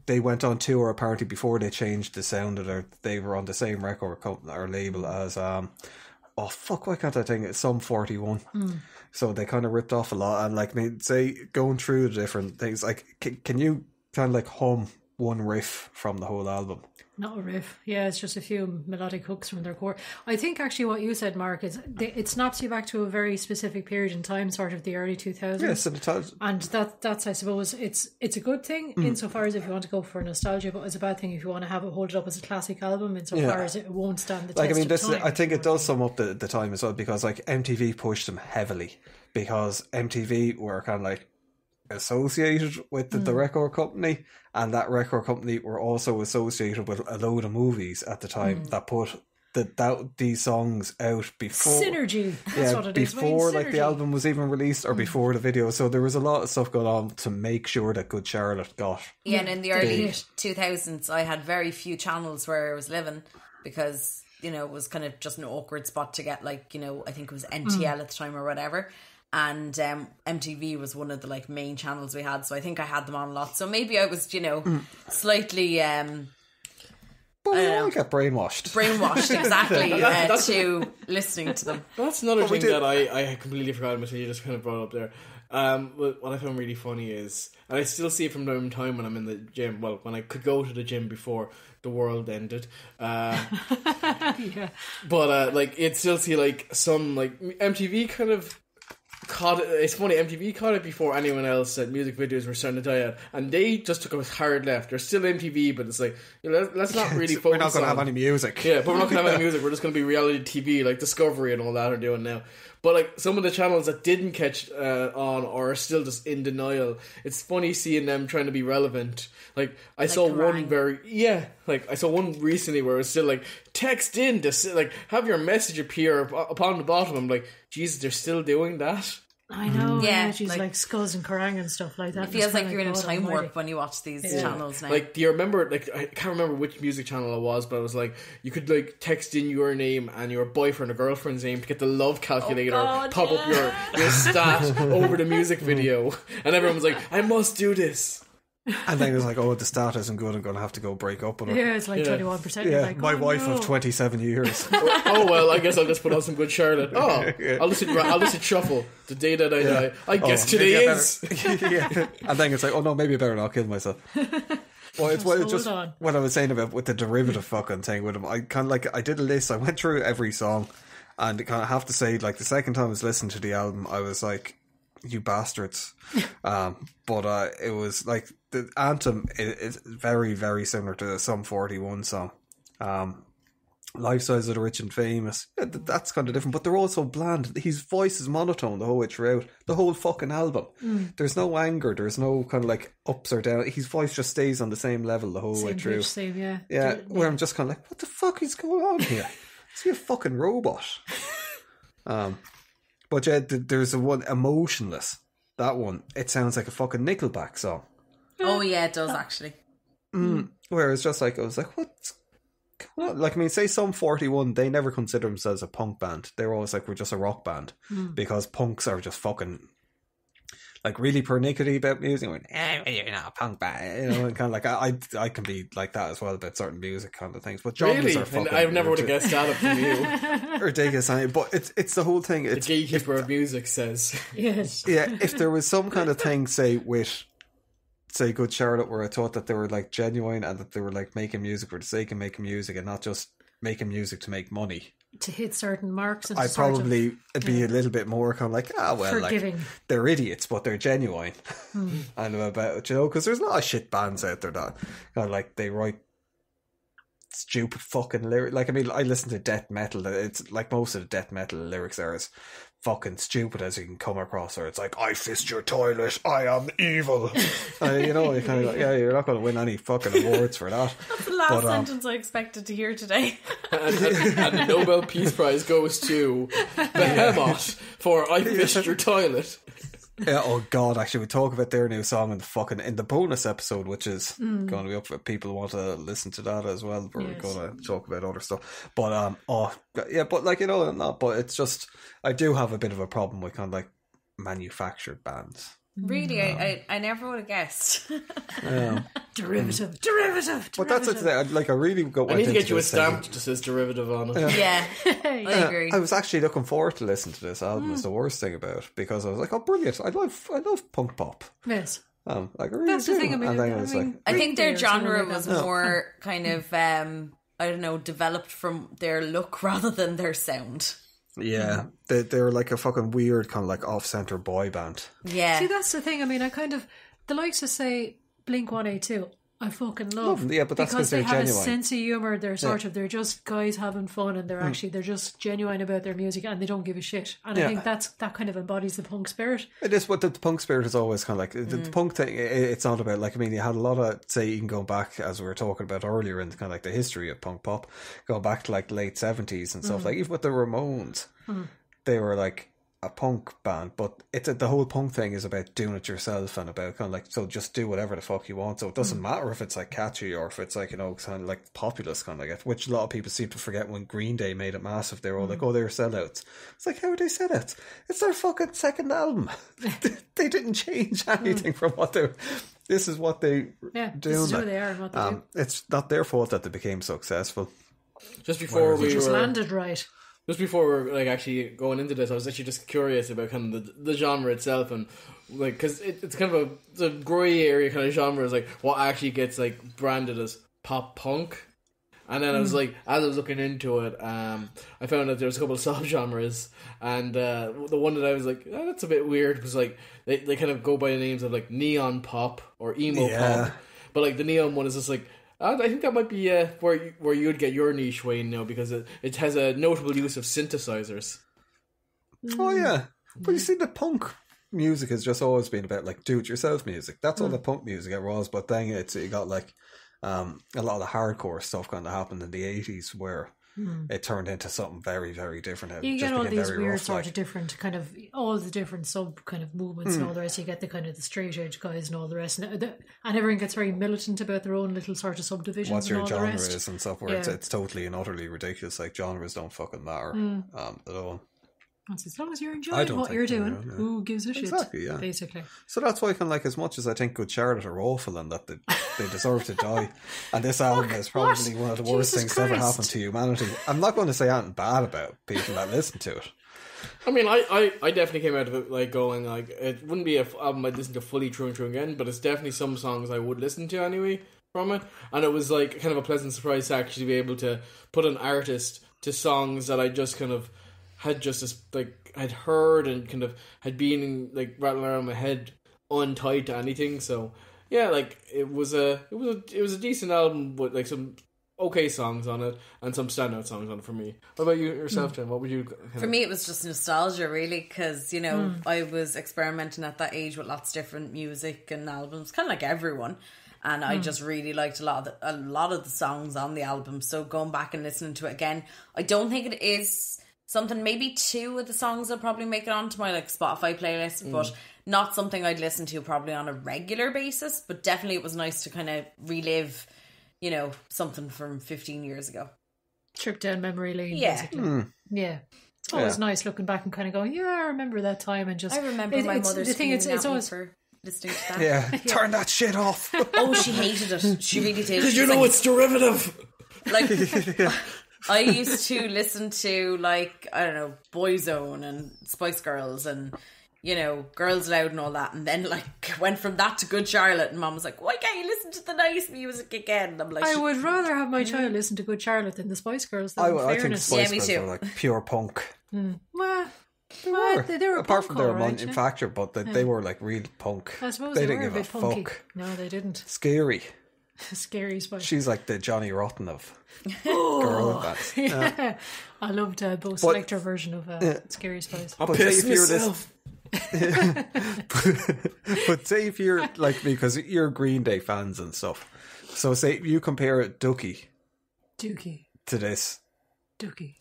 they went on tour apparently before they changed the sound of they were on the same record company or label as oh fuck, why can't I think it's Sum 41. So they kind of ripped off a lot, and like, I mean, say going through the different things, like can you kind of like hum one riff from the whole album? Not a riff. Yeah, it's just a few melodic hooks from their core. I think actually what you said, Mark, is it snaps you back to a very specific period in time, sort of the early 2000s. Yes, and that's I suppose, it's a good thing insofar as if you want to go for nostalgia, but it's a bad thing if you want to hold it up as a classic album insofar as it won't stand the test of time. I think it does sum up the time as well, because like MTV pushed them heavily, because MTV were kind of like associated with the record company, and that record company were also associated with a load of movies at the time that put these songs out before synergy. That's what it is. Before like the album was even released, or before the video. So there was a lot of stuff going on to make sure that Good Charlotte got. Yeah, and in the early 2000s, I had very few channels where I was living, because it was kind of just an awkward spot to get, like, I think it was NTL at the time or whatever. And MTV was one of the like main channels we had, so I think I had them on a lot. So maybe I was, slightly but I got brainwashed exactly to listening to them. That's another thing that I completely forgot about. You just kind of brought up there. What I found really funny is, and I still see it from time to time when I'm in the gym. Well, when I could go to the gym before the world ended. Yeah. But like, you'd still see like some like MTV kind of caught it. It's funny, MTV caught it before anyone else. That music videos were starting to die out, and they just took a hard left. They're still MTV, but it's like, let's not really focus. We're not going to have any music. Yeah, but we're not going to have any music. We're just going to be reality TV, like Discovery and all that are doing now. But like some of the channels that didn't catch on or are still just in denial, it's funny seeing them trying to be relevant. Like I saw one I saw one recently where it's still like, text in to like have your message appear upon the bottom. I'm like, Jesus, they're still doing that. I know, she's like Skulls and Kerrang and stuff like that. It feels like you're in a time warp when you watch these channels now. Like, do you remember, like, I can't remember which music channel it was, but it was like, you could like text in your name and your boyfriend or girlfriend's name to get the love calculator, pop up your stat over the music video, and everyone was like, I must do this. And then it was like, oh, the stat isn't good, I'm going to have to go break up with her. Yeah, it's like 21%. Yeah, like, my wife of 27 years. Oh, well, I guess I'll just put on some Good Charlotte. Oh, I'll listen Shuffle, the day that I die. I guess today is. Yeah. And then it's like, oh no, maybe I better not kill myself. Well, it's just what I was saying about with the derivative fucking thing with him. I kind of like, I did a list, I went through every song, and I kind of have to say, like, the second time I was listening to the album, I was like, you bastards. But it was like, the anthem is very, very similar to the Sum 41 song. Lifestyles of the Rich and Famous. Yeah, that's kind of different, but they're also bland. His voice is monotone the whole way throughout. The whole fucking album. There's no anger, there's no kind of like ups or down. His voice just stays on the same level the whole way through. Where I'm just kind of like, what the fuck is going on here? Is he a fucking robot? But yeah, there's a one, Emotionless. That one, it sounds like a fucking Nickelback song. Oh yeah, it does actually. Where it's just like, I was like, what's going on? Like, I mean, say Sum 41, they never consider themselves a punk band. They're always like, we're just a rock band. Because punks are just fucking like really pernickety about music. You're not a punk band, and kind of like I can be like that as well about certain music kind of things. But genres are fucking. I never would have guessed that up from you. Ridiculous, but it's the whole thing. It's the gatekeeper of music says yes. Yeah, if there was some kind of thing, say Good Charlotte, where I thought that they were like genuine and that they were like making music for the sake of making music and not just making music to make money, to hit certain marks, and I'd probably be a little bit more kind of like, forgiving. Like, they're idiots, but they're genuine. And about, because there's a lot of shit bands out there that kind of like they write stupid fucking lyrics. Like, I mean, I listen to death metal. It's like most of the death metal lyrics are as fucking stupid as you can come across, or it's like, I fist your toilet, I am evil. You're kind of like, yeah, you're not going to win any fucking awards for that. That's the last sentence I expected to hear today. and the Nobel Peace Prize goes to Behemoth for I fist your toilet. Yeah, oh god, actually we talk about their new song in the bonus episode, which is going to be up if people want to listen to that as well. We're going to talk about other stuff, but but like, but it's just, I do have a bit of a problem with kind of like manufactured bands. Really, I never would have guessed. Derivative. But that's the thing. Like, I really got. I need to get you a stamp that says derivative on it. Yeah, I agree. I was actually looking forward to listening to this album. Is the worst thing about it, because I was like, oh, brilliant! I love punk pop. Yes. Like, I really That's do. the thing. I think their genre was more kind of I don't know, developed from their look rather than their sound. Yeah, they were like a fucking weird kind of like off-center boy band. Yeah. See, that's the thing. I mean, I kind of the likes of say Blink-182. I fucking love them. Yeah, but that's because they they're have genuine. a sense of humour. They're they're just guys having fun, and they're just genuine about their music, and they don't give a shit. And I think that kind of embodies the punk spirit. It is what the punk spirit is always kind of like. The punk thing, it's not about, like, I mean, you had a lot of, say, even going back, as we were talking about earlier, in kind of like the history of punk pop, going back to like late 70s and stuff, like even with the Ramones, they were like a punk band, but the whole punk thing is about doing it yourself, and about kind of like, so just do whatever the fuck you want. So it doesn't matter if it's like catchy or if it's like, you know, kind of like populist kind of like, which a lot of people seem to forget. When Green Day made it massive, they were all like, oh, they're sellouts. It's like, how are they sellouts? It's their fucking second album. They didn't change anything from what they. This is what they do. This is who they are and what they do. It's not their fault that they became successul. Just before we just were landed right. Just before we're like actually going into this, I was actually just curious about kind of the genre itself, and like, because it's kind of the grey area kind of genre, is like what actually gets like branded as pop punk. And then I was like, as I was looking into it, I found that there was a couple of subgenres, and the one that I was like, oh, that's a bit weird, was like they kind of go by the names of like neon pop or emo pop, but like the neon one is just like, I think that might be where you'd get your niche, Wayne, now, because it has a notable use of synthesizers. Oh yeah, but you see, the punk music has just always been about like do-it-yourself music. That's all the punk music ever was. But then you got like a lot of the hardcore stuff kind of happened in the 80s, where it turned into something very, very different. You get all these weird sort of different kind of, all the different sub kind of movements and all the rest. You get the kind of the straight edge guys and all the rest, and everyone gets very militant about their own little sort of subdivisions. What your and all genre the rest. is and stuff, where it's totally and utterly ridiculous. Like, genres don't fucking matter at all. As long as you're enjoying what you're doing, who gives a shit? Exactly, yeah. Basically. So that's why I can, like, as much as I think Good Charlotte are awful and that they deserve to die, and this album is probably one of the worst things to ever happen to humanity. I'm not going to say anything bad about people that listen to it. I mean, I definitely came out of it like going, like, it wouldn't be an album I'd listen to fully through and through again, but it's definitely some songs I would listen to anyway from it. And it was like kind of a pleasant surprise to actually be able to put an artist to songs that I just kind of had just as, like, I'd heard and kind of had been like rattling around my head untied to anything. So yeah, like it was a decent album with like some okay songs on it and some standout songs on it for me. What about you yourself, Jen? What would you? For me, it was just nostalgia, really, because, you know, I was experimenting at that age with lots of different music and albums, kind of like everyone. And I just really liked a lot of the songs on the album. So going back and listening to it again, I don't think it is something, maybe two of the songs will probably make it onto my like Spotify playlist, but not something I'd listen to probably on a regular basis. But definitely it was nice to kind of relive, you know, something from 15 years ago. Trip down memory lane, basically. Yeah. It's always nice looking back and kind of going, yeah, I remember that time, and just... I remember my mother screaming at me for listening to that. Yeah, turn that shit off. Oh, she hated it. She really did. Did you know it's derivative? Like... I used to listen to, like, I don't know, Boyzone and Spice Girls and, you know, Girls Loud and all that, and then like went from that to Good Charlotte, and Mom was like, why can't you listen to the nice music again? And I'm like, I would rather have my child listen to Good Charlotte than the Spice Girls, though, I think Spice Girls are like pure punk. Well, they were apart from their manufacture, but they were like real punk. I suppose they didn't give a punky. fuck. No, they didn't. Scary. Scary Spice. She's like the Johnny Rotten of girl bands. Yeah. I loved Bo Selector version of Scary Spice. I'll piss myself. But say if you're like me, because you're Green Day fans and stuff, so say you compare Dookie to this. Dookie.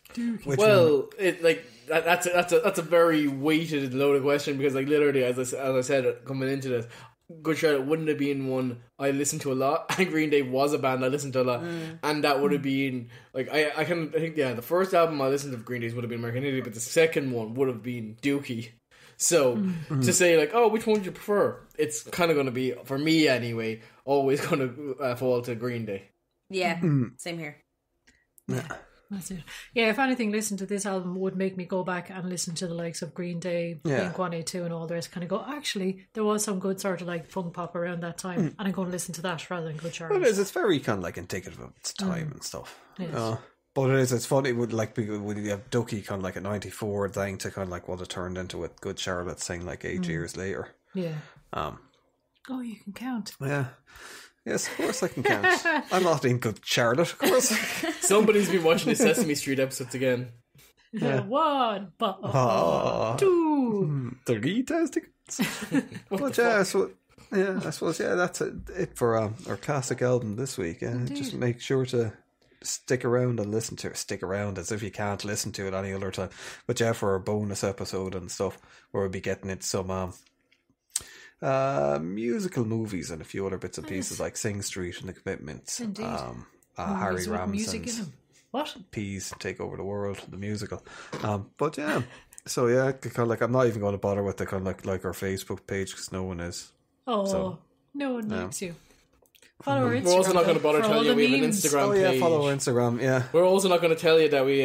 Well, it like that's a very weighted and loaded question, because like literally as I said coming into this, Good Charlotte wouldn't have been one I listened to a lot, and Green Day was a band I listened to a lot, and that would have been like I think the first album I listened to of Green Day's would have been American Idiot, but the second one would have been Dookie. So to say like, oh, which one would you prefer? It's kind of going to be, for me anyway, always going to fall to Green Day. Yeah, same here. Yeah. That's it. Yeah, if anything, listen to this album would make me go back and listen to the likes of Green Day, Blink-182 and all the rest. Kind of go, actually, there was some good sort of like funk pop around that time, and I'm going to listen to that rather than Good Charlotte. Well, it is. It's very kind of like indicative of its time and stuff. Yes. But it is. It's funny. It would like be when you have Ducky kind of like a '94 thing to kind of like what it turned into with Good Charlotte thing like 8 years later. Yeah. Oh, you can count. Yeah. Yes, of course I can count. I'm not in Good Charlotte, of course. Somebody's been watching the Sesame Street episodes again. Yeah. 1, 2, 3 testicles. But I suppose that's it for our classic album this week. Just make sure to stick around and listen to it. Stick around as if you can't listen to it any other time. But for our bonus episode and stuff, where we'll be getting into some musical movies and a few other bits and pieces like Sing Street and The Commitments. Indeed. Harry Ramsden's What? Peas Take Over the World, the musical. But yeah, so yeah, kind of like I'm not even going to bother with the kind of like our Facebook page because no one is. Oh, so, no one likes you. Follow our Instagram. We're also not going to bother telling you we have an Instagram page. Follow our Instagram. Yeah. We're also not going to tell you that we,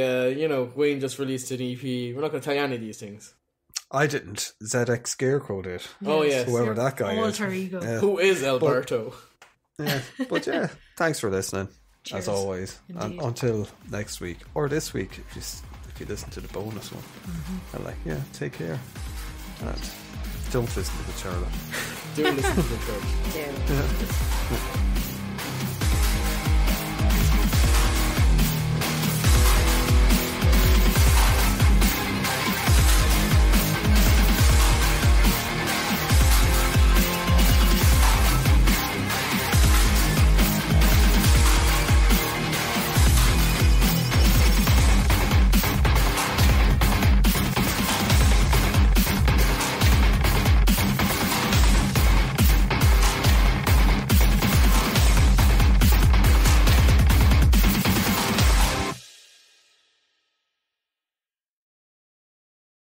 Wayne just released an EP. We're not going to tell you any of these things. I didn't. ZX Scarecrow did. Yes. Oh, yes. Whoever that guy Alter is. ego. Yeah. Who is Alberto? But thanks for listening, as always. Indeed. And until next week, or this week, if you listen to the bonus one. And take care. And don't listen to the Charlotte. Do listen to the church. Do.